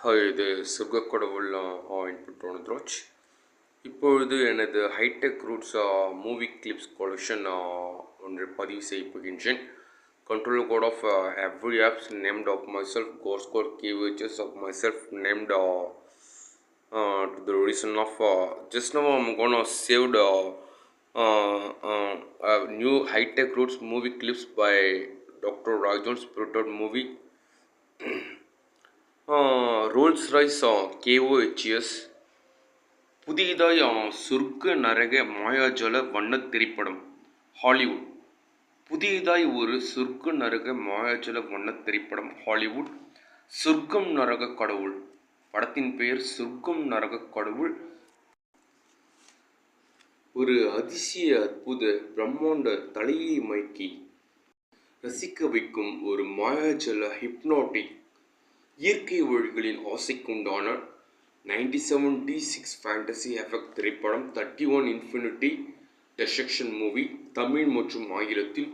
Hi, இது சொர்க்கக்கடவுள் input ரோனத்ராஜ். இப்பொழுது எனது hi-tech roots movie clips collection ஒன்று பதிவு செய்ய போகின்றேன். Control code of every apps named of myself, course code keywords of myself named to the reason of just now I'm gonna saved new high-tech roots movie clips by Dr. Rajon's Spirited movie. Rolls Royce KOHS புதியதாய் சொர்க்க நரக மாயாஜால வண்ண திரைப்படம் Hollywood. புதியதாய் ஒரு சொர்க்க நரக மாயாஜால வண்ண திரைப்படம் ஹாலிவுட். சொர்க்கம் நரக கடவுள். படத்தின் பெயர் சொர்க்கம் நரக கடவுள். ஒரு அதிசய அற்புத பிரம்மாண்ட தலையை மயக்கி ரசிக்க வைக்கும் ஒரு மாயாஜால ஹிப்னாட்டிக் இயற்கை வழிகளின் ஆசைக்குண்டான 97D6 ஃபேண்டசி எஃபெக்ட் திரைப்படம் 31 இன்ஃபினிட்டி டெசெக்ஷன் மூவி. தமிழ் மற்றும் ஆங்கிலத்தில்.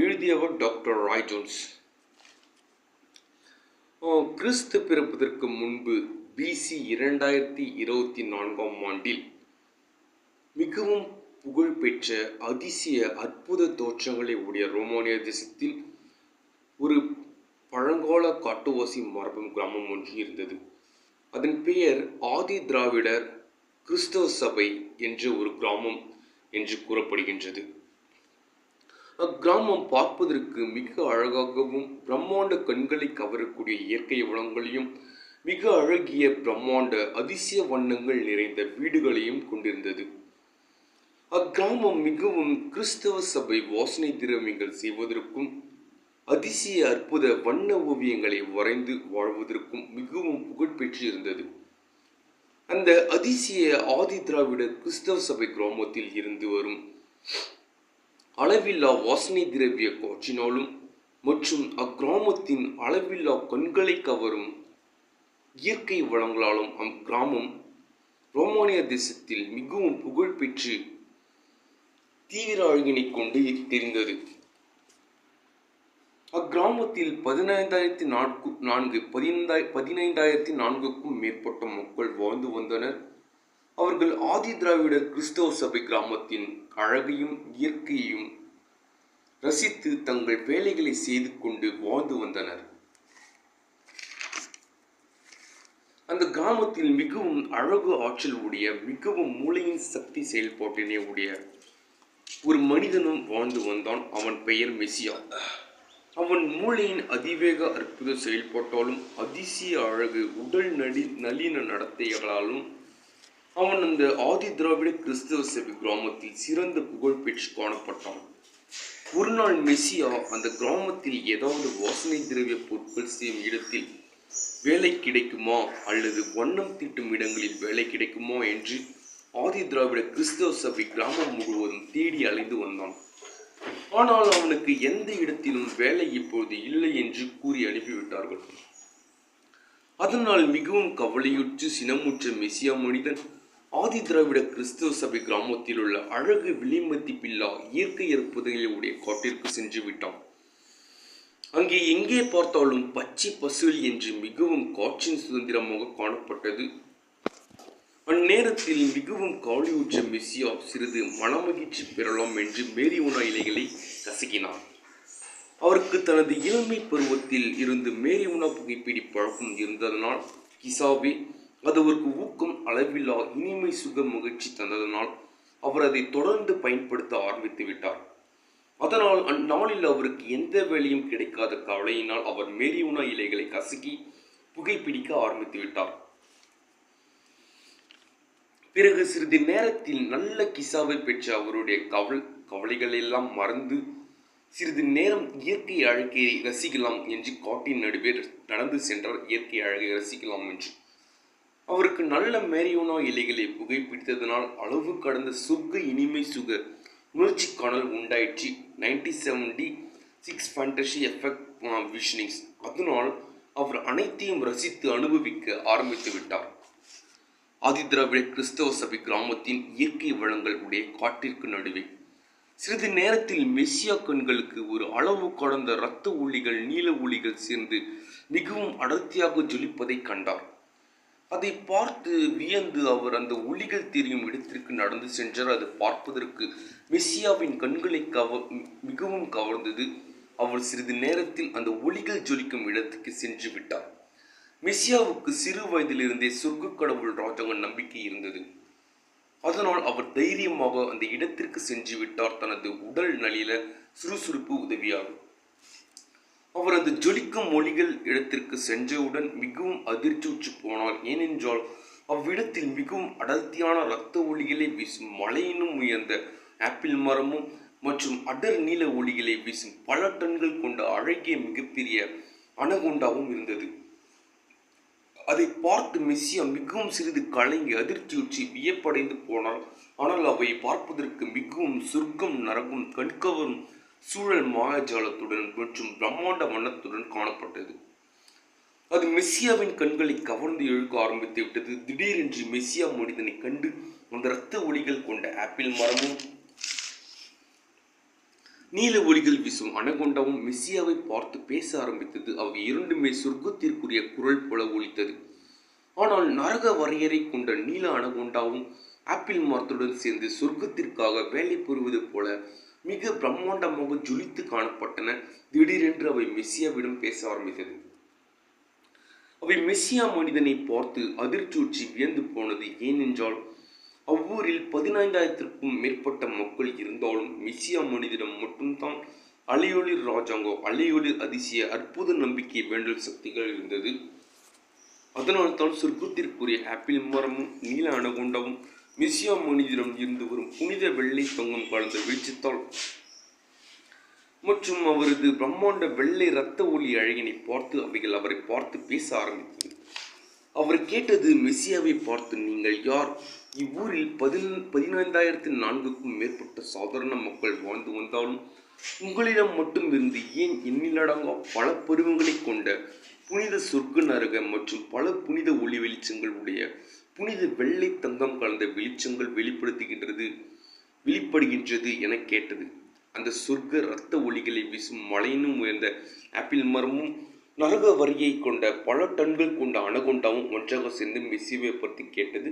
எழுதியவர் டாக்டர் ராய் ஜோன்ஸ். கிறிஸ்து பிறப்பதற்கு முன்பு BC 2024 ஆண்டில் மிகவும் புகழ்பெற்ற அதிசய அற்புத தோற்றங்களை உடைய ரோமானிய தேசத்தில் ஒரு பழங்கால காட்டுவாசி மரபும் கிராமம் ஒன்று இருந்தது. அதன் பெயர் ஆதி திராவிடர் கிறிஸ்தவ சபை என்ற ஒரு கிராமம் என்று கூறப்படுகின்றது. அக்கிராமம் பார்ப்பதற்கு மிக அழகாகவும் பிரம்மாண்ட கண்களை கவரக்கூடிய இயற்கை வளங்களையும் மிக அழகிய பிரம்மாண்ட அதிசய வண்ணங்கள் நிறைந்த வீடுகளையும் கொண்டிருந்தது. அக்கிராமம் மிகவும் கிறிஸ்தவ சபை வாசனை திரவியங்கள் செய்வதற்கும் அதிசய அற்புத வண்ண ஓவியங்களை வரைந்து வாழ்வதற்கும் மிகவும் புகழ்பெற்று இருந்தது. அந்த அதிசய ஆதி திராவிட கிறிஸ்தவ சபை கிராமத்தில் இருந்து வரும் அளவில்லா வாசனை திரவிய காட்சினாலும் மற்றும் அக்கிராமத்தின் அளவில்லா கண்களை கவரும் இயற்கை வளங்களாலும் அக்கிராமம் ரோமானிய தேசத்தில் மிகவும் புகழ்பெற்று தீவிர அழகினை கொண்டு தெரிந்தது. அக்கிராமத்தில் 15,400க்கும் மேற்பட்ட மக்கள் வாழ்ந்து வந்தனர். அவர்கள் ஆதி திராவிட கிறிஸ்தவ சபை கிராமத்தின் அழகையும் இயற்கையையும் ரசித்து தங்கள் வேலைகளை செய்து கொண்டு வாழ்ந்து வந்தனர். அந்த கிராமத்தில் மிகவும் அழகு ஆற்றல் உடைய மிகவும் மூளையின் சக்தி செயல்பாட்டினை உடைய ஒரு மனிதனும் வாழ்ந்து வந்தான். அவன் பெயர் மெசியா. அவன் மூளையின் அதிவேக அற்புத செயல்பாட்டாலும் அதிசய அழகு உடல் நளின நடத்தைகளாலும் அவன் அந்த ஆதி திராவிட கிறிஸ்தவ சபை கிராமத்தில் சிறந்த புகழ் பெற்று காணப்பட்டான். ஒரு நாள் மெசியா அந்த கிராமத்தில் ஏதாவது வாசனை திரவிய பொருட்கள் செய்யும் இடத்தில் வேலை கிடைக்குமா அல்லது வண்ணம் தீட்டும் இடங்களில் வேலை கிடைக்குமா என்று ஆதி திராவிட கிறிஸ்தவ சபை கிராமம் முழுவதும் தேடி அலைந்து வந்தான். ஆனால் அவனுக்கு எந்த இடத்திலும் வேலை இப்போது இல்லை என்று கூறி அனுப்பிவிட்டார்கள். அதனால் மிகவும் கவலையுற்று சினமுற்ற மெசியா மனிதன் ஆதி திராவிட கிறிஸ்தவ சபை கிராமத்தில் உள்ள அழகு விலைமதிப்பில்லா இயற்கை அற்புதங்களுடைய காட்டிற்கு சென்று விட்டான். அங்கே எங்கே பார்த்தாலும் பச்சை பசுல் என்று மிகவும் காற்றின் சுதந்திரமாக காணப்பட்டது. அந்நேரத்தில் மிகவும் காலியுற்ற மெசியா சிறிது மனமகிழ்ச்சி பெறலாம் என்று மேரியுனா இலைகளை கசக்கினார். அவருக்கு தனது இளமை பருவத்தில் இருந்து மேரியுனா புகைப்பிடி பழக்கம் இருந்ததனால் கிசாவே அது அவருக்கு ஊக்கம் அளவில்லா இனிமை சுக மகிழ்ச்சி தந்ததனால் அவர் அதை தொடர்ந்து பயன்படுத்த ஆரம்பித்து விட்டார். அதனால் அந்நாளில் அவருக்கு எந்த வேலையும் கிடைக்காத கவலையினால் அவர் மேரியுனா இலைகளை கசக்கி புகைப்பிடிக்க ஆரம்பித்து விட்டார். பிறகு சிறிது நேரத்தில் நல்ல கிசாவை பெற்ற அவருடைய கவலைகள் எல்லாம் மறந்து சிறிது நேரம் இயற்கை அழகை ரசிக்கலாம் என்று காட்டின் நடுவே நடந்து சென்றார். இயற்கை அழகை ரசிக்கலாம் என்று அவருக்கு நல்ல மேரியோனா இலைகளை புகைப்பிடித்ததனால் அளவு கடந்த சொர்க்க இனிமை சுக உணர்ச்சி காணல் உண்டாயிற்று. 97D6 fantasy effect விஷனிங்ஸ். அதனால் அவர் அனைத்தையும் ரசித்து அனுபவிக்க ஆரம்பித்து விட்டார். ஆதி திராவிட கிறிஸ்தவ சபை கிராமத்தின் இயற்கை வளங்கள் உடைய காட்டிற்கு நடுவே சிறிது நேரத்தில் மெஸ்ஸியா கண்களுக்கு ஒரு அளவு கடந்த இரத்த ஒளிகள் நீல ஒளிகள் சேர்ந்து மிகவும் அடர்த்தியாக ஜொலிப்பதை கண்டார். அதை பார்த்து வியந்து அவர் அந்த ஒளிகள் தெரியும் இடத்திற்கு நடந்து சென்றார். அது பார்ப்பதற்கு மெஸ்ஸியாவின் கண்களை மிகவும் கவர்ந்தது. அவர் சிறிது நேரத்தில் அந்த ஒளிகள் ஜொலிக்கும் இடத்துக்கு சென்று விட்டார். மெஸ்ஸியாவுக்கு சிறு வயதிலிருந்தே சொர்க்க கடவுள் ராஜாங்க நம்பிக்கை இருந்தது. அதனால் அவர் தைரியமாக அந்த இடத்திற்கு சென்று விட்டார். தனது உடல் நலில சுறுசுறுப்பு உதவியாகும். அவர் அந்த ஜொலிக்கும் ஒளிகள் இடத்திற்கு சென்றவுடன் மிகவும் அதிர்ச்சியுற்று போனார். ஏனென்றால் அவ்விடத்தில் மிகவும் அடர்த்தியான இரத்த ஒளிகளை வீசும் மலையினும் உயர்ந்த ஆப்பிள் மரமும் மற்றும் அடர் நீல ஒளிகளை வீசும் பல டன்கள் கொண்ட அழகிய மிகப்பெரிய அனகொண்டாவும் இருந்தது. அதை பார்த்து மெஸ்ஸியா மிகவும் சிறிது கலங்கி அதிர்ச்சியுற்றி வியப்படைந்து போனார். ஆனால் அவை பார்ப்பதற்கு மிகவும் சொர்க்கம் நரகம் கண்கவரும் சூழல் மாயாஜாலத்துடன் மற்றும் பிரம்மாண்ட வண்ணத்துடன் காணப்பட்டது. அது மெஸ்ஸியாவின் கண்களை கவர்ந்து இழுக்க ஆரம்பித்து விட்டது. திடீரென்று மெஸ்ஸியா மனிதனை கண்டு அந்த இரத்த ஒளிகள் கொண்ட ஆப்பிள் மரமும் நீல ஒளிகள் வீசும் அனகொண்டாவும் மெஸ்ஸியாவை பார்த்து பேச ஆரம்பித்தது. அவை இரண்டுமே சொர்க்கத்திற்குரிய குரல் போல ஒலித்தது. ஆனால் நரக வரையறை கொண்ட நீல அனகொண்டாவும் ஆப்பிள் மரத்துடன் சேர்ந்து சொர்க்கத்திற்காக வேலை புரிவது போல மிக பிரம்மாண்டமாக ஜொலித்து காணப்பட்டன. திடீரென்று அவை மெஸ்ஸியாவிடம் பேச ஆரம்பித்தது. அவை மெஸ்ஸியா மனிதனை பார்த்து அதிர்ச்சியுற்றி வியந்து போனது. ஏனென்றால் அவ்வூரில் 15,000க்கும் மேற்பட்ட மக்கள் இருந்தாலும் மெஸ்ஸியா மனிதனிடம் மட்டும்தான் அலையொளிர் ராஜாங்கம் அலையொளிர் அதிசய அற்புத நம்பிக்கை வேண்டல் சக்திகள் இருந்தது. அதனால் தான் சொர்க்கத்திற்குரிய ஆப்பிள் மரமும் நீல அனகொண்டாவும் மெஸ்ஸியா மனிதனிடம் இருந்து வரும் புனித வெள்ளை தங்கம் கலந்த வெளிச்சத்தால் மற்றும் அவரது பிரம்மாண்ட வெள்ளை இரத்த ஒளி அழகினை பார்த்து அவைகள் அவரை பார்த்து பேச ஆரம்பித்தது. அவர் கேட்டது மெஸ்ஸியாவை பார்த்து, நீங்கள் யார்? இவ்வூரில் 15,004க்கும் மேற்பட்ட சாதாரண மக்கள் வாழ்ந்து வந்தாலும் உங்களிடம் மட்டும் இருந்து ஏன் எண்ணிலடங்கா பல பருவங்களை கொண்ட புனித சொர்க்க நரக மற்றும் பல புனித ஒளி வெளிச்சங்கள் உடைய புனித வெள்ளை தங்கம் கலந்த வெளிச்சங்கள் வெளிப்படுகின்றது என கேட்டது. அந்த சொர்க்க இரத்த ஒளிகளை வீசும் மலையினும் உயர்ந்த ஆப்பிள் மரமும் நரக வரியை கொண்ட பல டன்கள் கொண்ட அனகொண்டாவும் ஒன்றாக சேர்ந்து மெஸ்ஸியாவை பற்றி கேட்டது.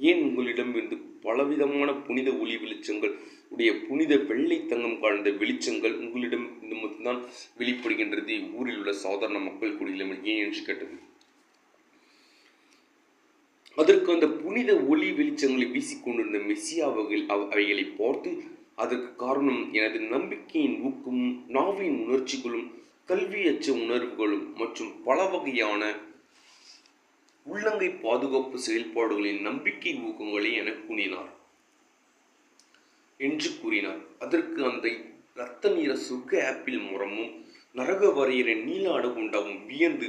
ஏன் உங்களிடம் இருந்து பலவிதமான புனித ஒளி வெளிச்சங்கள் உடைய புனித வெள்ளை தங்கம் கலந்த வெளிச்சங்கள் உங்களிடம் இருந்து மட்டும்தான் வெளிப்படுகின்றது, ஊரில் உள்ள சாதாரண மக்கள் குடியிலும் ஏன் என்று கேட்டது. அதற்கு அந்த புனித ஒளி வெளிச்சங்களை வீசிக்கொண்டிருந்த மெஸ்ஸியா அவைகளை பார்த்து, அதற்கு காரணம் எனது நம்பிக்கையின் ஊக்கமும் நாவின் உணர்ச்சிகளும் கல்வியற்ற உணர்வுகளும் மற்றும் பல வகையான உள்ளங்கை பாதுகாப்பு செயல்பாடுகளின் நம்பிக்கை ஊக்கங்களே என கூறினார். அதற்கு அந்த இரத்த நீர சொர்க்க ஆப்பிள் மரமும் நரக வரையறை நீல அனகொண்டாவும் வியந்து,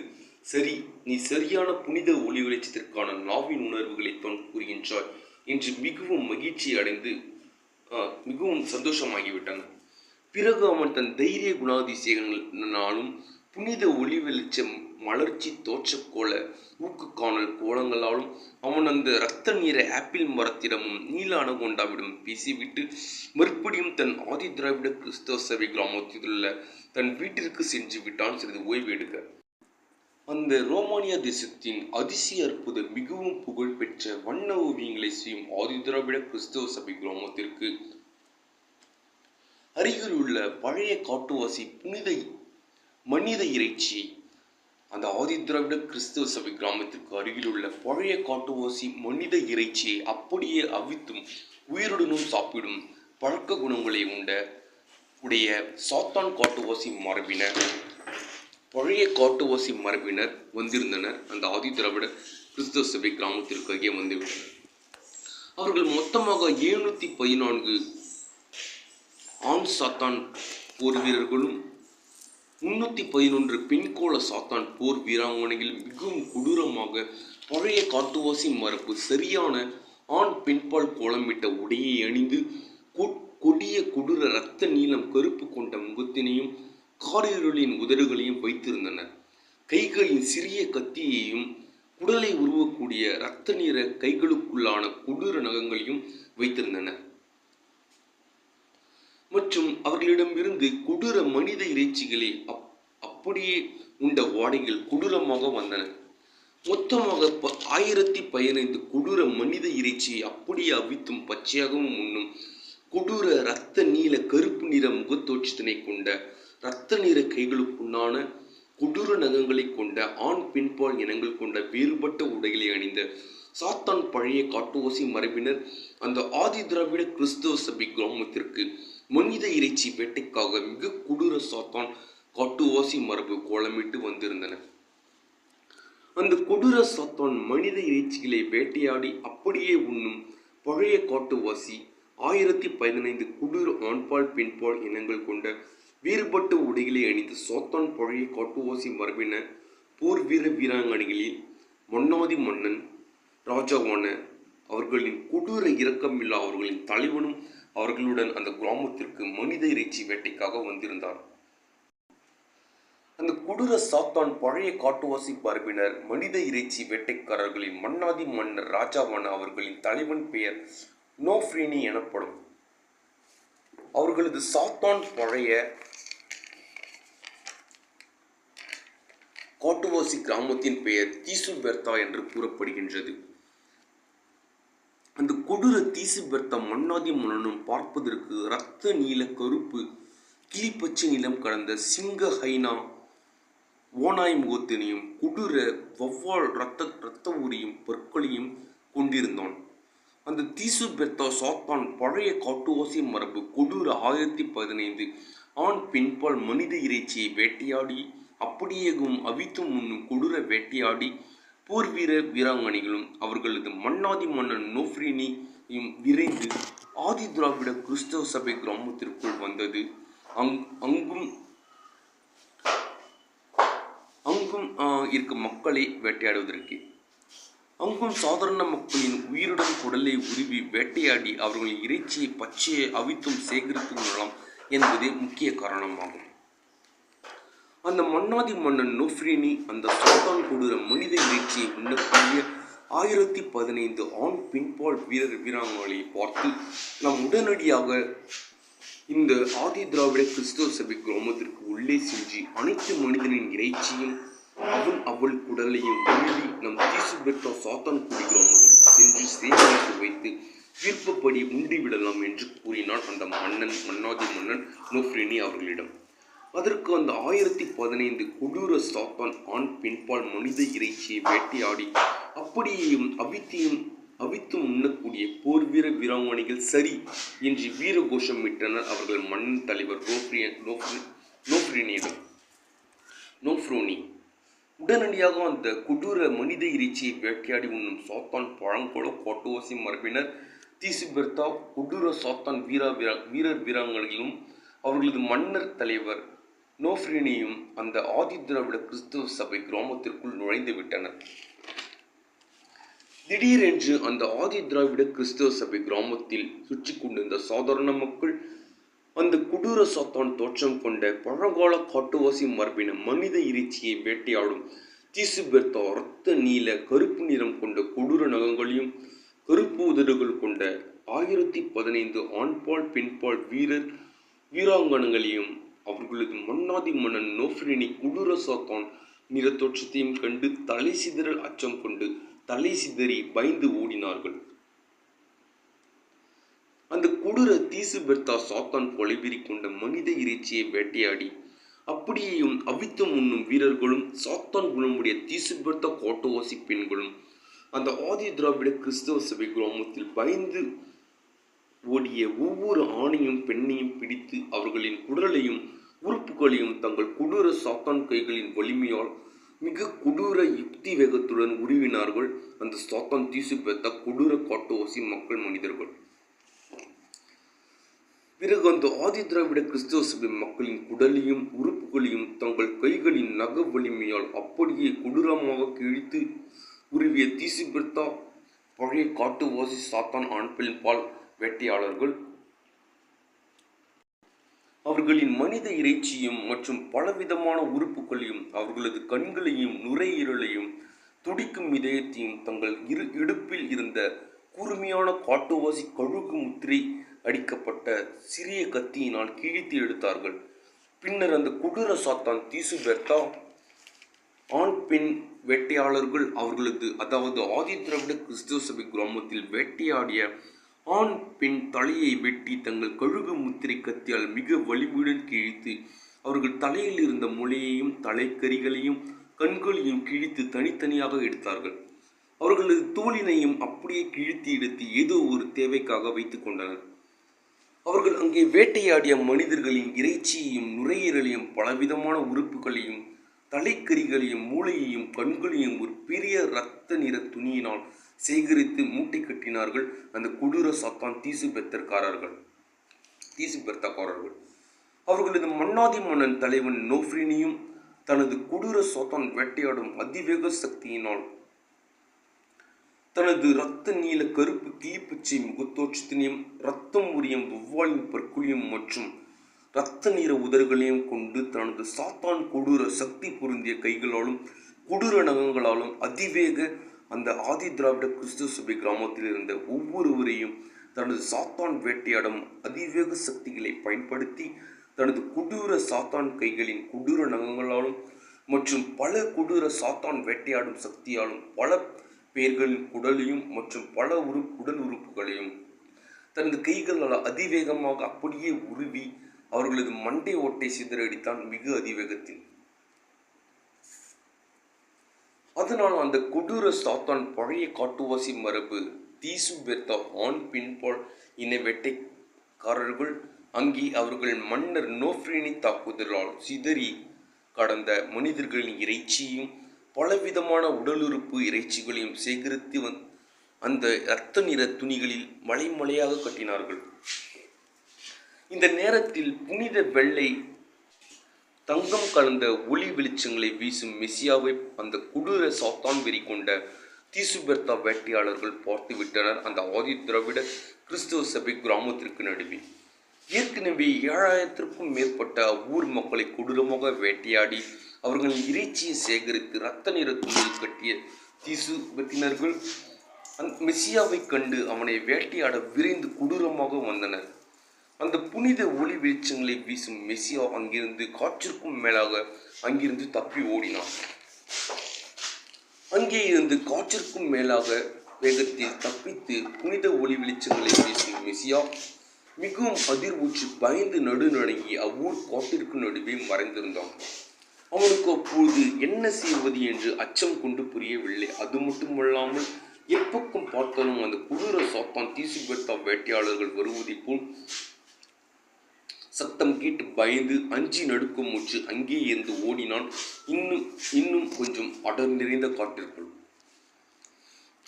சரி, நீ சரியான புனித ஒளி வெளிச்சத்திற்கான நாவின் உணர்வுகளை தான் கூறுகின்றாய் என்று மிகவும் மகிழ்ச்சி அடைந்து மிகவும் சந்தோஷமாகிவிட்டன. பிறகு அவன் தன் தைரிய குணாதிசயங்களாலும் புனித ஒளி வெளிச்சம் மலர்ச்சி தோற்றக்கோள ஊக்கு காணல் கோலங்களாலும் அவன் அந்த இரத்த நீர ஆப்பிள் மரத்திடமும் நீல அனகொண்டாவிடம் பேசிவிட்டு மறுபடியும் தன் ஆதி திராவிட கிறிஸ்தவ சபை கிராமத்தில் உள்ள தன் வீட்டிற்கு சென்று விட்டான் சிறிது ஓய்வு எடுக்க. அந்த ரோமானியா தேசத்தின் அதிசய அற்புத மிகவும் புகழ் பெற்ற வண்ண ஓவியங்களை செய்யும் ஆதி திராவிட கிறிஸ்தவ சபை கிராமத்திற்கு அருகில் உள்ள பழைய காட்டுவாசி புனித மனித இறைச்சியை அந்த ஆதி திராவிட கிறிஸ்தவ சபை கிராமத்திற்கு அருகில் உள்ள பழைய காட்டுவாசி மனித இறைச்சியை அப்படியே அவித்தும் உயிருடனும் சாப்பிடும் பழக்க குணங்களை உடைய சாத்தான் காட்டுவாசி மரபினர் பழைய காட்டுவாசி மரபினர் வந்திருந்தனர். அந்த ஆதி திராவிட கிறிஸ்தவ சபை கிராமத்திற்கு அருகே வந்துவிட்டனர். அவர்கள் மொத்தமாக 714 ஆண் சாத்தான் போர் வீரர்களும் 311 பெண்கோள சாத்தான் போர் வீராங்கனைகள் மிகவும் கொடூரமாக பழைய காட்டுவாசி மரபு சரியான ஆண் பெண்பால் கோலமிட்ட உடையை அணிந்து கொடிய கொடூர இரத்த நீளம் கருப்பு கொண்ட முகத்தினையும் காரிருளின் உதடுகளையும் வைத்திருந்தனர். கைகளின் சிறிய கத்தியையும் குடலை உருவக்கூடிய இரத்த நீர கைகளுக்குள்ளான கொடூர நகங்களையும் வைத்திருந்தனர். மற்றும் அவர்களிடமிருந்து கொடூர மனித இறைச்சிகளை அப்படியே உண்ட வாடைகள் கொடூரமாக வந்தன. மொத்தமாக 1015 கொடூர மனித இறைச்சியை அப்படியே அவித்தும் பச்சையாகவும் உண்ணும் கொடூர இரத்த நீல கருப்பு நிற முகத்தோற்றத்தினை கொண்ட இரத்த நிற கைகளுக்குண்டான கொடூர நகங்களை கொண்ட ஆண் பெண்பால் இனங்கள் கொண்ட வேறுபட்ட உடைகளை அணிந்த சாத்தான் பழைய காட்டுவாசி மரபினர் அந்த ஆதி திராவிட கிறிஸ்தவ சபை கிராமத்திற்கு மனித இறைச்சி வேட்டைக்காக மிக கொடூர சாத்தான் காட்டுவாசி மரபு கோலமிட்டு வந்திருந்தனர். அந்த கொடூர சாத்தான் மனித இறைச்சிகளை வேட்டையாடி அப்படியே உண்ணும் பழைய காட்டுவாசி 1015 கொடூர ஆண்பால் பெண்பால் இனங்கள் கொண்ட வேறுபட்ட உடைகளை அணிந்த சாத்தான் பழைய காட்டுவாசி மரபின போர் வீர வீராங்கனைகளில் மன்னாதி மன்னன் ராஜாவான அவர்களின் கொடூர இரக்கமில்லா அவர்களின் தலைவனும் அவர்களுடன் அந்த கிராமத்திற்கு மனித இறைச்சி வேட்டைக்காக வந்திருந்தார். அந்த கொடூர சாத்தான் பழைய காட்டுவாசி மரபினர் மனித இறைச்சி வேட்டைக்காரர்களின் மன்னாதி மன்னர் ராஜாவான அவர்களின் தலைவன் பெயர் நோஃப்ரினி எனப்படும். அவர்களது சாத்தான் பழைய காட்டுவாசி கிராமத்தின் பெயர் தீசுபெர்தா என்று கூறப்படுகின்றது. அந்த கொடூர தீசுபெர்தா மன்னாதி மன்னனும் பார்ப்பதற்கு இரத்த நீல கருப்பு கிளிப்பச்சை நிலம் கடந்த சிங்க ஹைனா ஓனாய் முகத்தினையும் கொடூர வவ்வால் இரத்த ஊரியும் பற்களையும் கொண்டிருந்தான். அந்த தீசுபெர்தா சாத்தான் பழைய காட்டுவாசி மரபு கொடூர 1015 ஆண் பெண்பால் மனித இறைச்சியை வேட்டையாடி அப்படியேவும் அவித்தும் உண்ணும் கொடூர வேட்டையாடி போர் வீர வீராங்கனைகளும் அவர்களது மன்னாதி மன்னன் நோஃப்ரினியும் விரைந்து ஆதி திராவிட கிறிஸ்தவ சபை கிராமத்திற்குள் வந்தது. அங்கும் இருக்க மக்களை வேட்டையாடுவதற்கு அங்கும் சாதாரண மக்களின் உயிருடன் குடலை உருவி வேட்டையாடி அவர்களின் இறைச்சியை பச்சையை அவித்தும் சேகரித்து கொள்ளலாம் என்பதே முக்கிய காரணமாகும். அந்த மன்னாதி மன்னன் நோஃப்ரினி அந்த சாத்தான் கொடூர மனித இறைச்சியை உண்ணக்கூடிய 1015 ஆண் பெண்பால் வீரர் வீராங்கனைகளை பார்த்து நாம் உடனடியாக இந்த ஆதி திராவிட கிறிஸ்தவ சபை கிராமத்திற்கு உள்ளே சென்று அனைத்து மனிதனின் இறைச்சியும் அவள் குடலையும் உருவி நம் தீசுபெர்தா சாத்தான்குடி கிராமத்திற்கு சென்று சேகரித்து வைத்து விருப்பப்படி உண்டிவிடலாம் என்று கூறினார் அந்த மன்னாதி மன்னன் நோஃப்ரினி அவர்களிடம். அதற்கு அந்த 1015 கொடூர சாத்தான் ஆண் பெண்பால் மனித இறைச்சியை வேட்டையாடி அப்படியேயும் அவித்தும் உண்ணக்கூடிய போர் வீர வீராங்கனைகள் சரி என்று வீர கோஷமிட்டனர் அவர்கள் மன்னன் தலைவர் நோஃப்ரோனி. உடனடியாக அந்த கொடூர மனித இறைச்சியை வேட்டையாடி உண்ணும் சாத்தான் பழங்கோள காட்டுவாசி மரபினர் தீசுபெர்தா கொடூர சாத்தான் வீரர் வீராங்கனைகளும் அவர்களது மன்னர் தலைவர் நோஃப்ரினியும் அந்த ஆதி திராவிட கிறிஸ்தவ சபை கிராமத்திற்குள் நுழைந்து விட்டனர். திடீரென்று அந்த ஆதி திராவிட கிறிஸ்தவ சபை கிராமத்தில் சுற்றி கொண்டிருந்த சாதாரண மக்கள் அந்த கொடூர சாத்தான் தோற்றம் கொண்ட பழங்கால காட்டுவாசி மரபின மனித இறைச்சியை வேட்டையாடும் தீசுபெர்தா இரத்த நீல கருப்பு நிறம் கொண்ட கொடூர நகங்களையும் கருப்பு உதடுகள் கொண்ட 1015 ஆண்பால் பெண்பால் வீராங்கனைகளையும் அவர்களது மன்னாதி மன்னன் நோஃப்ரினி கொடூர சாத்தான் நிற தோற்றத்தையும் கண்டு தலை சிதறல் அச்சம் கொண்டு தலை சிதறி பயந்து ஓடினார்கள். அந்த கொடூர தீசுபெர்தா சாத்தான் கொலைவெறி கொண்ட மனித இறைச்சியை வேட்டையாடி அப்படியேயும் அவித்தும் உண்ணும் வீரர்களும் சாத்தான் குணமுடைய தீசுபெர்தா காட்டுவாசி பெண்களும் அந்த ஆதி திராவிட கிறிஸ்தவ சபை கிராமத்தில் பயந்து ஓடிய ஒவ்வொரு ஆணையும் பெண்ணையும் பிடித்து அவர்களின் குடலையும் உறுப்புகளையும் தங்கள் கொடூர சாத்தான் கைகளின் வலிமையால் மிக கொடூர யுக்தி வேகத்துடன் உருவினார்கள் அந்த சாத்தான் தீசுபெர்தா கொடூர காட்டுவாசி மனிதர்கள். பிறகு அந்த ஆதி திராவிட கிறிஸ்தவ சபை மக்களின் குடலையும் உறுப்புகளையும் தங்கள் கைகளின் நக வலிமையால் அப்படியே கொடூரமாக கிழித்து உருவிய தீசுபெர்தா பழைய காட்டுவாசி சாத்தான் ஆண் பெண்பால் வேட்டையாளர்கள் அவர்களின் மனித இறைச்சியும் மற்றும் பலவிதமான உறுப்புகளையும் அவர்களது கண்களையும் நுரையீரலையும் துடிக்கும் இதயத்தையும் தங்கள் இடுப்பில் இருந்த கூர்மையான காட்டுவாசி கழுகு முத்திரை அடிக்கப்பட்ட சிறிய கத்தியினால் கிழித்து எடுத்தார்கள். பின்னர் அந்த கொடூர சாத்தான் தீசுபெர்த்தா ஆண் பெண் வேட்டையாளர்கள் அவர்களது அதாவது ஆதி திராவிட கிறிஸ்தவ சபை கிராமத்தில் வேட்டையாடிய ஆண் பெண் தலையை வெட்டி தங்கள் கழுகு முத்திரை கத்தியால் மிக வலிமையுடன் கிழித்து அவர்கள் தலையில் இருந்த முளையையும் தலைக்கறிகளையும் கண்களையும் கிழித்து தனித்தனியாக எடுத்தார்கள். அவர்களது தோலினையும் அப்படியே கிழித்து எடுத்து ஏதோ ஒரு தேவைக்காக வைத்துக் கொண்டனர். அவர்கள் அங்கே வேட்டையாடிய மனிதர்களின் இறைச்சியையும் நுரையீரலையும் பலவிதமான உறுப்புகளையும் தலைக்கறிகளையும் மூளையையும் கண்களையும் ஒரு பெரிய இரத்த நிற துணியினால் சேகரித்து மூட்டை கட்டினார்கள் அந்த கொடூர சாத்தான் தீசுபெர்த்தாக்காரர்கள். அவர்களது மன்னாதி மன்னன் தலைவன் நோஃப்ரினியும் தனது கொடூர சாத்தான் வேட்டையாடும் அதிவேக சக்தியினால் தனது இரத்த நீல கருப்பு கிளிப்பச்சை முகத்தோற்றத்தினையும் இரத்தம் உரியும் வௌவாலின் பற்களையும் மற்றும் இரத்த நீர உதர்களையும் கொண்டு தனது சாத்தான் கொடூர சக்தி பொருந்திய கைகளாலும் கொடூர நகங்களாலும் அதிவேக அந்த ஆதி திராவிட கிறிஸ்துவ சபை கிராமத்தில் இருந்த ஒவ்வொருவரையும் தனது சாத்தான் வேட்டையாடும் அதிவேக சக்திகளை பயன்படுத்தி தனது கொடூர சாத்தான் கைகளின் கொடூர நகங்களாலும் மற்றும் பல கொடூர சாத்தான் வேட்டையாடும் சக்தியாலும் பல பேர்களின் குடலையும் மற்றும் பல உடல் உறுப்புகளையும் தனது கைகளால் அதிவேகமாக அப்படியே உருவி அவர்களது மண்டை ஓட்டை சிதறடித்தான் மிக அதிவேகத்தில். அதனால் அந்த கொடூர சாத்தான் பழைய காட்டுவாசி மரபு தீசுபெர்த்தா ஆண் பின்பால் இன வேட்டைக்காரர்கள் அங்கே அவர்கள் மன்னர் நோஃப்ரினி தாக்குதலால் சிதறி கடந்த மனிதர்களின் இறைச்சியும் பலவிதமான உடலுறுப்பு இறைச்சிகளையும் சேகரித்து அந்த இரத்த நிற துணிகளில் மலைமலையாக கட்டினார்கள். இந்த நேரத்தில் புனித வெள்ளை தங்கம் கலந்த ஒளி வெளிச்சங்களை வீசும் மெசியாவை அந்த கொடூர சாத்தான் வெறி கொண்ட தீசுபெர்த்தா வேட்டையாளர்கள் பார்த்து விட்டனர். அந்த ஆதி திராவிட கிறிஸ்தவ சபை கிராமத்திற்கு நடுவே ஏற்கனவே 7000க்கும் மேற்பட்ட ஊர் மக்களை கொடூரமாக வேட்டையாடி அவர்களின் இறைச்சியை சேகரித்து இரத்த நிற துணியில் கட்டிய தீசுபெர்த்தினர்கள் மெசியாவை கண்டு அவனை வேட்டையாட விரைந்து கொடூரமாக வந்தனர். அந்த புனித ஒளி வெளிச்சங்களை வீசும் மெசியா அங்கிருந்து காற்றிற்கும் மேலாக அங்கிருந்து தப்பி ஓடினார். அங்கே இருந்து காற்றிற்கும் மேலாக வேகத்தில் தப்பித்து புனித ஒளி வெளிச்சங்களை வீசும் மெசியா மிகவும் அதிர்வுற்று பயந்து நடுநடுங்கி அவ்வூர் காட்டிற்கு நடுவே மறைந்திருந்தான். அவனுக்கு அப்போது என்ன செய்வது என்று அச்சம் கொண்டு புரியவில்லை. அது மட்டுமல்லாமல் எப்பக்கம் பார்த்தாலும் அந்த கொடூர சாத்தான் தீசுபெர்த்தா வேட்டையாளர்கள் வருவதை போல் சத்தம் கேட்டு பயந்து அஞ்சி நடுக்கம் முற்று அங்கே இருந்து ஓடினான். இன்னும் கொஞ்சம் அடர் நிறைந்த காட்டிற்குள்.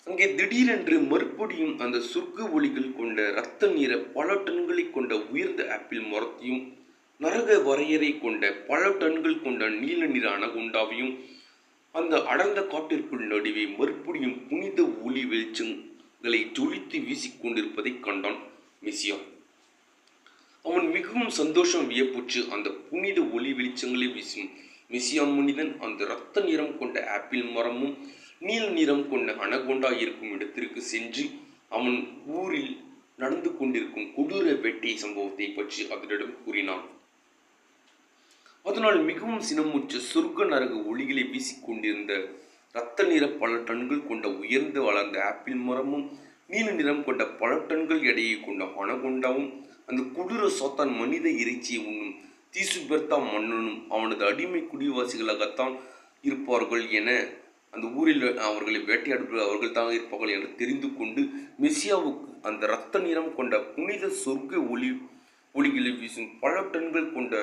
அங்கே திடீரென்று மறுபடியும் அந்த சொர்க்க ஒளிகள் கொண்ட இரத்த நீர பல டன்களை கொண்ட உயர்ந்த ஆப்பிள் மரத்தையும் நரக வரையறை கொண்ட பல டன்கள் கொண்ட நீல நிற அனகுண்டாவையும் அந்த அடர்ந்த காட்டிற்குள் நடுவே மறுபடியும் புனித ஒளி வெளிச்சங்களை ஜொலித்து வீசிக்கொண்டிருப்பதை கண்டான் மெசியா. அவன் மிகவும் சந்தோஷம் வியப்புற்று அந்த புனித ஒளி வெளிச்சங்களை வீசும் மெசியா மனிதன் அந்த இரத்த நிறம் கொண்ட ஆப்பிள் மரமும் நீல நிறம் கொண்ட அனகொண்டா இருக்கும் இடத்திற்கு சென்று அவன் ஊரில் நடந்து கொண்டிருக்கும் கொடூர வேட்டை சம்பவத்தை பற்றி அதனிடம் கூறினான். அதனால் மிகவும் சினமுற்ற சொர்க்க நரக ஒளிகளை வீசிக்கொண்டிருந்த இரத்த நிற பல டன்கள் கொண்ட உயர்ந்து வளர்ந்த ஆப்பிள் மரமும் நீல நிறம் கொண்ட பல டன்கள் எடையை கொண்ட அனகொண்டாவும் அந்த கொடூர சாத்தான் மனித இறைச்சியை உண்ணும் தீசுபெர்த்தா மன்னனும் அவனது அடிமை குடிவாசிகளாகத்தான் இருப்பார்கள் என அந்த ஊரில் அவர்களை வேட்டையாடுபவர்கள் அவர்கள் தான் இருப்பார்கள் என்று தெரிந்து கொண்டு மெசியாவுக்கு அந்த இரத்த நிறம் கொண்ட புனித சொர்க்க ஒளிகளை வீசும் பல டன்கள் கொண்ட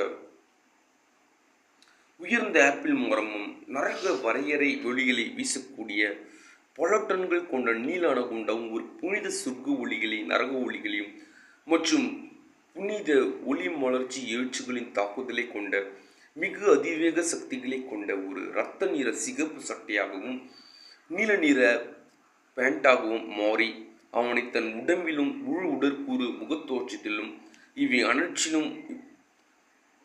உயர்ந்த ஆப்பிள் மரமும் நரக வரையறை ஒளிகளை வீசக்கூடிய பல டன்கள் கொண்ட நீல அனகொண்டாவும் ஒரு புனித சொர்க்க ஒளிகளை நரக ஒளிகளையும் மற்றும் புனித ஒளி மலர்ச்சி எழுச்சிகளின் தாக்குதலை கொண்ட மிக அதிவேக சக்திகளை கொண்ட ஒரு இரத்த நிற சிகப்பு சட்டையாகவும் நீல நிற பேண்டாகவும் மாறி அவனை தன் உடம்பிலும் முழு உடற்கூறு முகத்தோற்றத்திலும் இவை அனைத்திலும்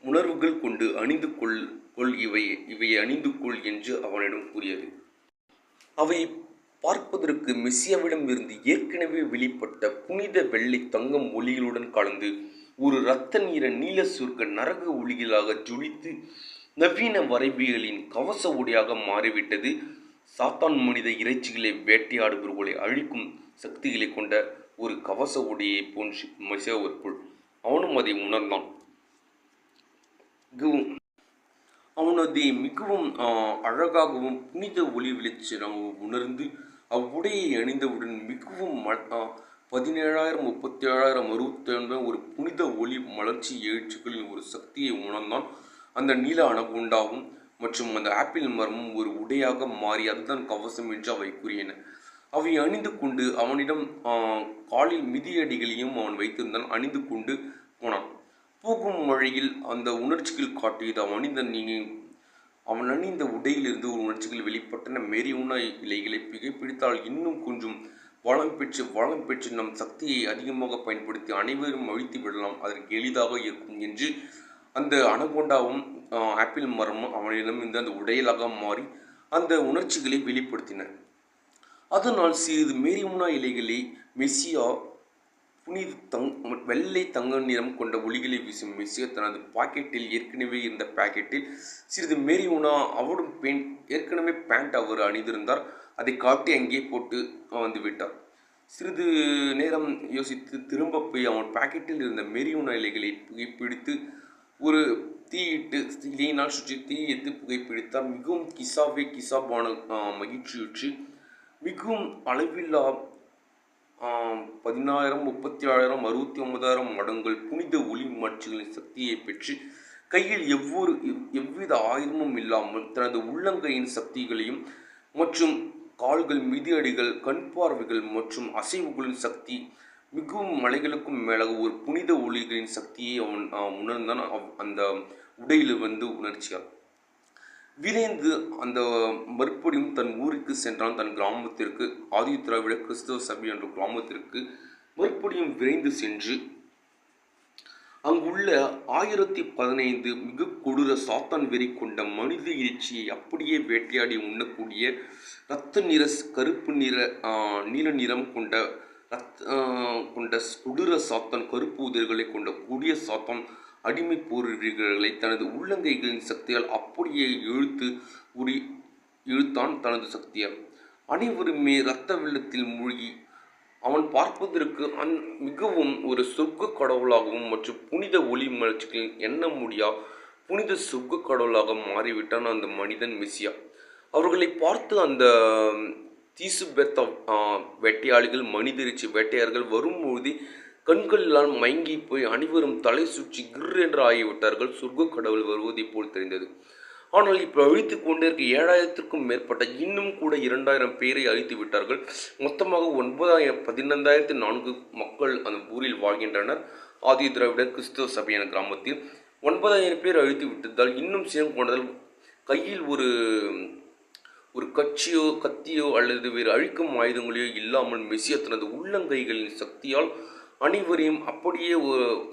உணர்வுகள் கொண்டு அணிந்து கொள் இவை அணிந்து கொள் என்று அவனிடம் கூறியது. அவை பார்ப்பதற்கு மெஸ்ஸியாவிடம் இருந்து ஏற்கனவே வெளிப்பட்ட புனித வெள்ளை தங்கம் ஒளிகளுடன் கலந்து ஒரு இரத்த நீர நீல சுருக்க நரக ஒளிகளாக ஜொலித்து நவீன வரைவியலின் கவச ஒளியாக மாறிவிட்டது. சாத்தான் மனித இறைச்சிகளை வேட்டையாடுபவர்களை அழிக்கும் சக்திகளை கொண்ட ஒரு கவச ஒளியை போன்று மெசியாவிற்குள் அவனும் அதை உணர்ந்தான். அவன் அதை மிகவும் அழகாகவும் புனித ஒளி வெளிச்சமாகவும் உணர்ந்து அவ்வுடையை அணிந்தவுடன் மிகவும் 17,000 37,000 69 ஒரு புனித ஒளி மலர்ச்சி எழுச்சிகளின் ஒரு சக்தியை உணர்ந்தான். அந்த நீல அனகொண்டாவும் மற்றும் அந்த ஆப்பிள் மரமும் ஒரு உடையாக மாறி அதுதான் கவசம் என்று அவை கூறின. அவை அணிந்து கொண்டு அவனிடம் காலில் மிதியடிகளையும் அவன் வைத்திருந்தான். அணிந்து கொண்டு போனான். போகும் வழியில் அந்த உணர்ச்சிகள் காட்டியது அவன் அணிந்த உடையிலிருந்து ஒரு உணர்ச்சிகள் வெளிப்பட்டன. மேரியுனா இலைகளை புகைப்பிடித்தால் இன்னும் கொஞ்சம் வளம் பெற்று நம் சக்தியை அதிகமாக பயன்படுத்தி அனைவரும் அழித்து விடலாம், அதற்கு எளிதாக இருக்கும் என்று அந்த அனகொண்டாவும் ஆப்பிள் மரமும் அவனிடம் இருந்து அந்த உடையலாக மாறி அந்த உணர்ச்சிகளை வெளிப்படுத்தின. அதனால் சிறிது மேரியுனா இலைகளை மெஸ்ஸியா புனித வெள்ளை தங்க நிறம் கொண்ட ஒளிகளை வீசும் மெஸ்ஸியா தனது பாக்கெட்டில் ஏற்கனவே இருந்த பாக்கெட்டில் சிறிது மேரியுனா அவரும் ஏற்கனவே பேண்ட் அவர் அணிந்திருந்தார், அதை காட்டி அங்கே போட்டு வந்து விட்டார். சிறிது நேரம் யோசித்து திரும்ப போய் அவன் பாக்கெட்டில் இருந்த மேரியுனா இலைகளை புகைப்பிடித்து ஒரு தீயிட்டு இலையினால் சுற்றி தீயிட்டு புகைப்பிடித்தார். மிகவும் கிசாபான மகிழ்ச்சியுற்று மிகவும் அளவில்லா 10,000 37,000 69,000 மடங்கள் புனித ஒளி மாட்சிகளின் சக்தியை பெற்று கையில் எவ்வித ஆயுதமும் இல்லாமல் தனது உள்ளங்கையின் சக்திகளையும் மற்றும் கால்கள் மிதியடிகள் கண் பார்வைகள் மற்றும் அசைவுகளின் சக்தி மிகவும் மலைகளுக்கும் மேலாக ஒரு புனித ஒளிகளின் சக்தியை அவன் உணர்ந்தான். அந்த உடையில் உணர்ச்சியால் விரைந்து அந்த மறுபடியும் தன் ஊருக்கு சென்றான். தன் கிராமத்திற்கு, ஆதி திராவிட கிறிஸ்தவ சபை என்ற கிராமத்திற்கு மறுபடியும் விரைந்து சென்று அங்குள்ள 1015 மிக கொடூர சாத்தான் வெறி கொண்ட மனித இறைச்சியை அப்படியே வேட்டையாடி உண்ணக்கூடிய இரத்த நிற கருப்பு நிற நீல நிறம் கொண்ட கொடூர சாத்தான் கருப்பு உதிர்களை கொண்ட கொடிய சாத்தான் அடிமை போர்வீரர்களை தனது உள்ளங்கைகளின் சக்தியால் அப்படியே இழுத்தான். தனது சக்தியால் அனைவருமே இரத்த வெள்ளத்தில் மூழ்கி அவன் பார்ப்பதற்கு மிகவும் ஒரு சொர்க்க கடவுளாகவும் மற்றும் புனித ஒளி மலர்ச்சிகளில் எண்ண முடியா புனித சொர்க்க கடவுளாக மாறிவிட்டான் அந்த மனிதன் மெஸ்ஸியா. அவர்களை பார்த்து அந்த தீசுபெத்த வேட்டையாளிகள் மனிதரிச்சி வேட்டையாளர்கள் வரும்பொழுது கண்களெல்லாம் மயங்கி போய் அனைவரும் தலை சுற்றி கிர் என்று ஆகிவிட்டார்கள். சொர்க்க கடவுள் வருவதை போல் தெரிந்தது. ஆனால் இப்போ அழித்து கொண்டே இருக்க 7,000க்கும் மேற்பட்ட இன்னும் கூட 2,000 பேரை அழித்து விட்டார்கள். மொத்தமாக 15,400 மக்கள் அந்த ஊரில் வாழ்கின்றனர். ஆதி திராவிட கிறிஸ்தவ சபையான கிராமத்தில் 9,000 பேர் அழித்து விட்டதால் இன்னும் சினம் கொண்டதால் கையில் ஒரு கத்தியோ அல்லது வேறு அழிக்கும் ஆயுதங்களையோ இல்லாமல் மெஸ்ஸியா தனது உள்ளங்கைகளின் சக்தியால் அனைவரையும் அப்படியே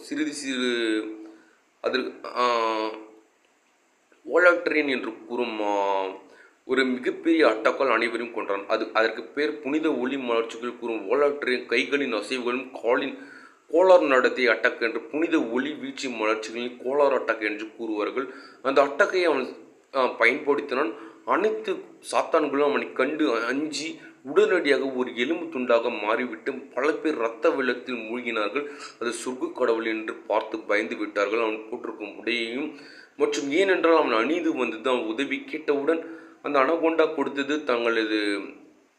சிறு அதில் ஓலாட்ரியன் என்று கூறும் ஒரு மிகப்பெரிய அட்டாக்கால் அனைவரையும் கொன்றான். அதற்கு பேர் புனித ஒளி மலர்ச்சிகள் கூறும் ஓலாட்ரியன் கைகளின் அசைவுகளும் காலின் கோளார் நடத்தை அட்டாக் என்று புனித ஒளி வீழ்ச்சி மலர்ச்சிகளின் கோளார் அட்டாக் என்று கூறுவார்கள். அந்த அட்டாக்கை அவன் பயன்படுத்தினான். அனைத்து சாத்தான்களும் அவனை கண்டு அஞ்சி உடனடியாக ஒரு எலும்பு துண்டாக மாறிவிட்டு பல பேர் இரத்த வெள்ளத்தில் மூழ்கினார்கள். அது சொர்க்க கடவுள் என்று பார்த்து பயந்து விட்டார்கள். அவன் போட்டிருக்கும் உடையையும் மற்றும் ஏனென்றால் அவன் அணிந்து வந்தது அவன் உதவி கேட்டவுடன் அந்த அனகொண்டா கொடுத்தது தங்களது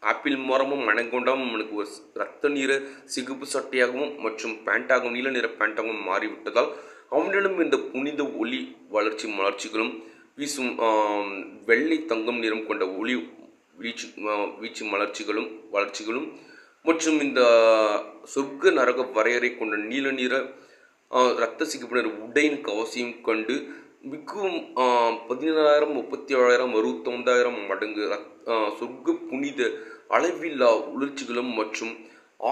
ஆப்பிள் மரமும் அனகொண்டாவும் அவனுக்கு ஒரு இரத்த நிற சிகப்பு சட்டையாகவும் மற்றும் பேண்டாகவும் நீல நிற பேண்டாகவும் மாறிவிட்டதால் அவனிடம் இந்த புனித ஒளி மலர்ச்சிகளும் வீசும் வெள்ளை தங்கம் நிறம் கொண்ட ஒளி வீச்சு வளர்ச்சிகளும் மற்றும் இந்த சொர்க்க நரக வரையறை கொண்ட நீல நிற இரத்த சிகப்பு நிற உடையின் கவசையும் கண்டு மிகவும் 17,000 37,000 69,000 மடங்கு சொர்க்க புனித அளவில்லா உணர்ச்சிகளும் மற்றும்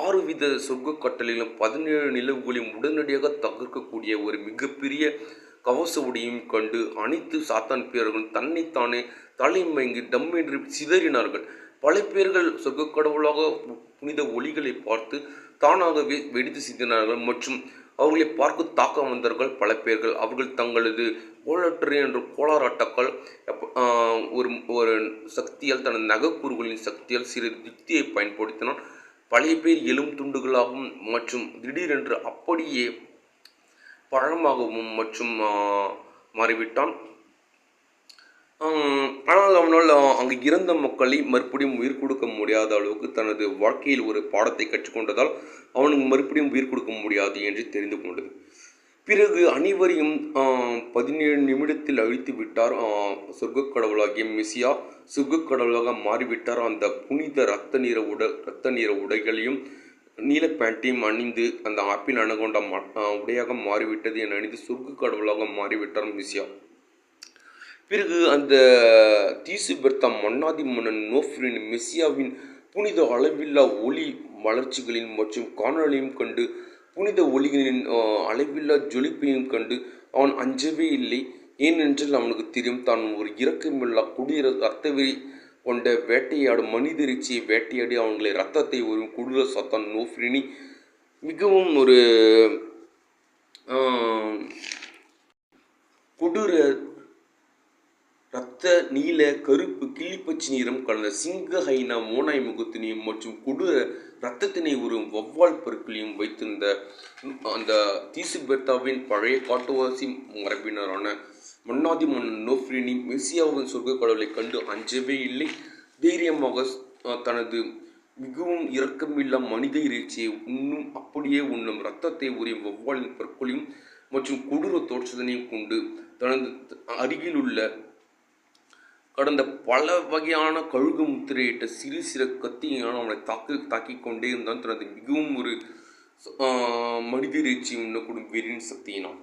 6 வித சொர்க்க கட்டளைகளும் 17 நிலவுகளையும் உடனடியாக தகர்க்கக்கூடிய ஒரு மிகப்பெரிய கவச உடையும் கண்டு அனைத்து சாத்தான் பேர்களும் தன்னைத்தானே தலைமயங்கி டம்மென்று சிதறினார்கள். பல பேர்கள் சொர்க்க கடவுளாக புனித ஒளிகளை பார்த்து தானாகவே வெடித்து சிந்தினார்கள் மற்றும் அவர்களை பார்க்க தாக்க வந்தார்கள் பல பேர்கள். அவர்கள் தங்களது கோலற்றே என்ற கோளாறாட்டக்கள் ஒரு ஒரு சக்தியால் தனது நகக்கூறுகளின் சக்தியால் சிறிது யுக்தியை பயன்படுத்தினான். பழைய பேர் எலும் துண்டுகளாகவும் மற்றும் திடீரென்று அப்படியே பழமாகவும் மற்றும் மாறிவிட்டான். ஆனால் அவனால் அங்கு இறந்த மக்களை மறுபடியும் உயிர் கொடுக்க முடியாத அளவுக்கு தனது வாழ்க்கையில் ஒரு பாடத்தை கற்றுக்கொண்டதால் அவனுக்கு மறுபடியும் உயிர் கொடுக்க முடியாது என்று தெரிந்து கொண்டது. பிறகு அனைவரையும் 17 நிமிடத்தில் அழித்து விட்டார். சொர்க்க கடவுளாகிய மெசியா சொர்க்க கடவுளாக மாறிவிட்டார். அந்த புனித இரத்த நிற உடைகளையும் நீல பேண்டையும் அணிந்து அந்த ஆப்பிள் அணகொண்ட உடையாக மாறிவிட்டது என அணிந்து சொர்க்க கடவுளாக மாறிவிட்டார் மெசியா. பிறகு அந்த தீசுபெர்த்தா மன்னாதி மன்னன் நோஃப்ரின் மெசியாவின் புனித அளவில்லா ஒளி வளர்ச்சிகளின் மற்றும் காணொலியும் கண்டு புனித ஒளிகளின் அளவில்லா ஜொலிப்பையும் கண்டு அவன் அஞ்சவே இல்லை. ஏனென்றால் அவனுக்கு தெரியும் தான் ஒரு இரக்கமில்லா குடிர இரத்தவெறி கொண்ட வேட்டையாடும் மனித இறைச்சியை வேட்டையாடி அவங்களை இரத்தத்தை ஒரு குடிர சாத்தான் நோஃப்ரினி மிகவும் ஒரு கொடூர இரத்த நீல கருப்பு கிளிப்பச்சை நிறம் கலந்த சிங்க ஹைனா மோனாய் முகத்தினையும் மற்றும் கொடூர இரத்தத்தினை ஒரு வௌவால் பருக்களையும் வைத்திருந்த அந்த தீசுபெர்த்தாவின் பழைய காட்டுவாசி மரபினரான மன்னாதி மன்னன் நோஃப்ரினி மெசியாவின் சொர்க்க கடவுளை கண்டு அஞ்சவே இல்லை. தைரியமாக தனது மிகவும் இரக்கமில்லா மனித இறைச்சியை அப்படியே உண்ணும் இரத்தத்தை உரிய வௌவாலின் பற்களையும் மற்றும் கொடூர தோற்றத்தினையும் கொண்டு தனது அருகில் உள்ள கடந்த பல வகையான கழுகு முத்திரையிட்ட சிறு சிறு கத்தியினால் அவனை தாக்கி கொண்டே இருந்தான். தனது மிகவும் ஒரு மனித இறைச்சி உண்ணக்கூடும் வெறியின் சக்தியினான்.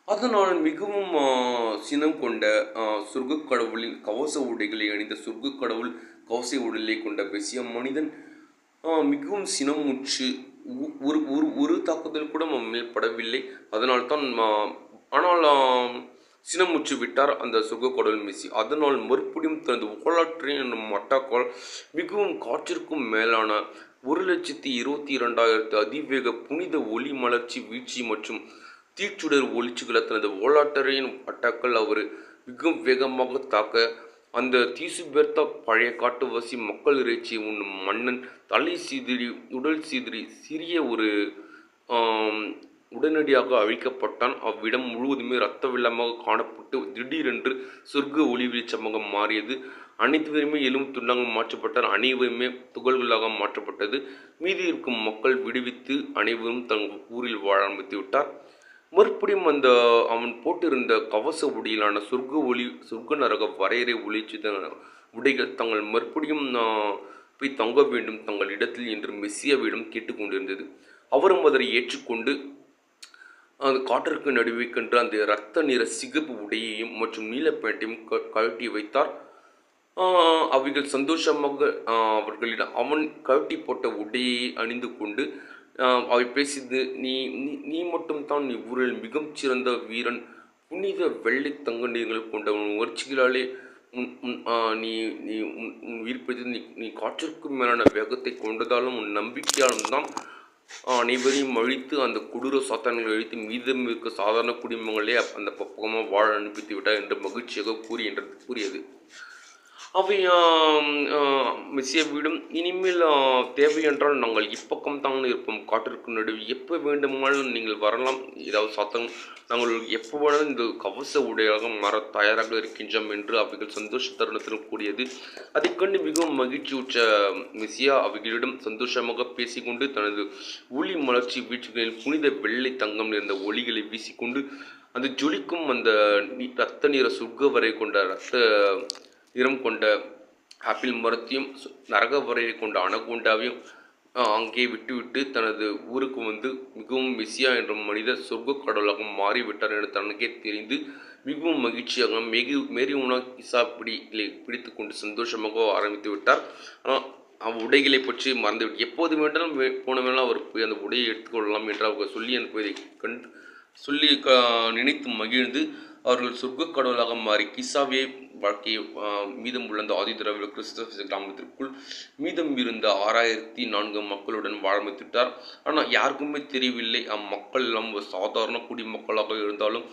அதனால் மிகவும் சினம் கொண்ட சொர்க்க கடவுளின் கவச உடைகளை அணிந்த சொர்க்க கடவுள் கவச உடலை கொண்ட மெசியா மனிதன் மிகவும் சினமுற்று ஒரு தாக்குதல் கூட மேல் படவில்லை. அதனால்தான் ஆனால் சினமுற்று விட்டார் அந்த சொர்க்க கடவுள் மெசி. அதனால் மறுபடியும் தனது ஓலாற்றின் என்னும் மட்டாக்கால் மிகவும் காற்றிற்கும் மேலான 1,22,000 அதிவேக புனித ஒளி மலர்ச்சி வீழ்ச்சி மற்றும் தீச்சுடர் ஒளிச்சுகளை தனது ஓலாட்டரின் அட்டாக்கள் அவர் மிகவும் வேகமாக தாக்க அந்த தீசுபெர்த்தா பழைய காட்டுவாசி மக்கள் இறைச்சி உண்ணும் மன்னன் தலை சீதிரி உடல் சீதிரி சிறிய ஒரு உடனடியாக அழிக்கப்பட்டான். அவ்விடம் முழுவதுமே இரத்த வெள்ளமாக காணப்பட்டு திடீரென்று சொர்க்க ஒளி வெளிச்சமாக மாறியது. அனைவருமே எலும்பு துண்டாக மாற்றப்பட்டார். அனைவருமே துகள்களாக மாற்றப்பட்டது. மீதி இருக்கும் மக்கள் விடுவித்து அனைவரும் தன் ஊரில் வாழ ஆரம்பித்து விட்டார். மறுபடியும் அவன் போட்டிருந்த கவச உடையிலான சொர்க்க நரக வரையறை ஒளிச்சித உடைகள் தங்கள் மறுபடியும் போய் தங்க வேண்டும் தங்கள் இடத்தில் என்று மெசியாவிடம் கேட்டுக்கொண்டிருந்தது. அவரும் அதனை ஏற்றுக்கொண்டு அந்த காற்றிற்கு நடுவே கண்டு அந்த இரத்த நிற சிகப்பு உடையையும் மற்றும் நீல பேண்டையும் கழட்டி வைத்தார். அவைகள் சந்தோஷமாக அவர்களிடம் அவன் கழட்டி போட்ட உடையை அணிந்து கொண்டு அவை பேசியது, நீ நீ மட்டும்தான் நீ ஊரில் மிகவும் சிறந்த வீரன், புனித வெள்ளை தங்க நீர்கள் கொண்ட உன் உணர்ச்சிகளாலே நீ நீ உயிர் பிடித்து நீ காற்றிற்கு மேலான வேகத்தை கொண்டதாலும் உன் நம்பிக்கையாலும் தான் அனைவரையும் அழித்து அந்த கொடூர சாத்தான்களை அழித்து மீதம் இருக்க சாதாரண குடும்பங்களே அந்த பக்கமாக வாழ அனுப்பித்து விட்டார் என்று மகிழ்ச்சியாக கூறியது. அவை மெசியாவிடம், இனிமேல் தேவையென்றால் நாங்கள் இப்பக்கம் தான் இருப்போம், காட்டிற்கு நடுவே எப்போ வேண்டுமானாலும் நீங்கள் வரலாம், ஏதாவது சத்தம் நாங்கள் எப்போ வேணாலும் இந்த கவச உடையாக மாற தயாராக இருக்கின்றோம் என்று அவைகள் சந்தோஷ தருணத்தில் கூடியது. அதை கண்டு மிகவும் மகிழ்ச்சி உற்ற மெசியா அவைகளிடம் சந்தோஷமாக பேசிக்கொண்டு தனது ஒளி மலர்ச்சி வீழ்ச்சிகளில் புனித வெள்ளை தங்கம் நிறைந்த ஒளிகளை வீசிக்கொண்டு அந்த ஜொலிக்கும் அந்த இரத்த நிற சுர்க்க வரை கொண்ட இரத்த நிறம் கொண்ட ஆப்பிள் மரத்தையும் நரக வரையை கொண்ட அணகொண்டாவையும் அங்கே விட்டுவிட்டு தனது ஊருக்கு வந்து மிகவும் மெசியா என்ற மனிதர் சொர்க்க கடவுளாக மாறிவிட்டார் என தனக்கே தெரிந்து மிகவும் மகிழ்ச்சியாக மேரியுனா இசாப்பிடிகளை பிடித்து கொண்டு சந்தோஷமாக ஆரம்பித்து விட்டார். ஆனால் உடைகளை பற்றி மறந்துவிட்டு எப்போது வேண்டாலும் போன வேணாலும் அவர் போய் அந்த உடையை எடுத்துக்கொள்ளலாம் என்று அவங்க சொல்லி அனுப்புவதை கண்டு சொல்லி நினைத்து மகிழ்ந்து அவர்கள் சொர்க்க கடவுளாக மாறி கிசாவே வாழ்க்கையை மீதம் உள்ள அந்த ஆதிதிராவிட கிறிஸ்தவ கிராமத்திற்குள் மீதம் இருந்த 6004 மக்களுடன் வாழ்ந்துவிட்டார். ஆனால் யாருக்குமே தெரியவில்லை, அம்மக்கள் எல்லாம் சாதாரண குடிமக்களாக இருந்தாலும்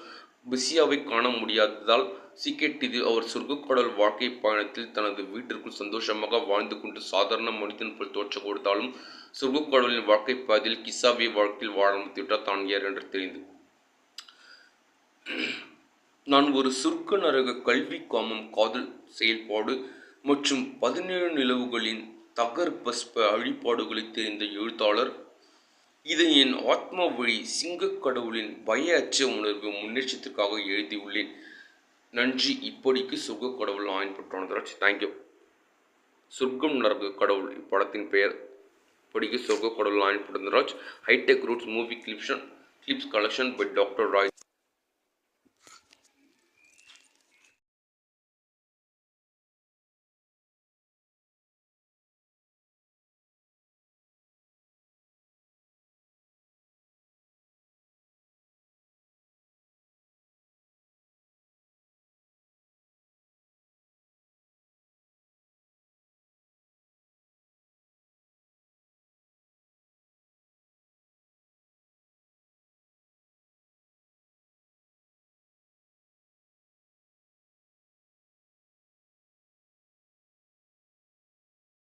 மெசியாவை காண முடியாததால் சீக்கிரத்தில் அவர் சொர்க்கக்கடல் வாழ்க்கை பயணத்தில் தனது வீட்டிற்குள் சந்தோஷமாக வாழ்ந்து கொண்டு சாதாரண மனிதன் போல் தோற்றம் கொடுத்தாலும் சொர்க்கக்கடலின் வாழ்க்கை பாதையில் கிசாவே வாழ்க்கையில் வாழ ஆரம்பித்துவிட்டார் தான் யார் என்று தெரிந்து. நான் ஒரு சொர்க்க நரக கல்வி காமம் காதல் செயல்பாடு மற்றும் 17 நிலவுகளின் தகர்பஸ்ப அழிபாடுகளை தெரிந்த எழுத்தாளர். இதை என் ஆத்மா வழி சிங்கக் கடவுளின் பய அச்ச உணர்வு முன்னேற்றத்திற்காக எழுதியுள்ளேன். நன்றி. இப்படிக்கு சொர்க்க கடவுள் ஆயின் பெற்றானதராஜ். தேங்க்யூ. சொர்க்கம் நரக கடவுள் இப்படத்தின் பெயர். இப்படிக்கு சொர்க்க கடவுள் ஆயின் பெற்றானதராஜ். Hi tech roots movie clips collection by doctor Rai.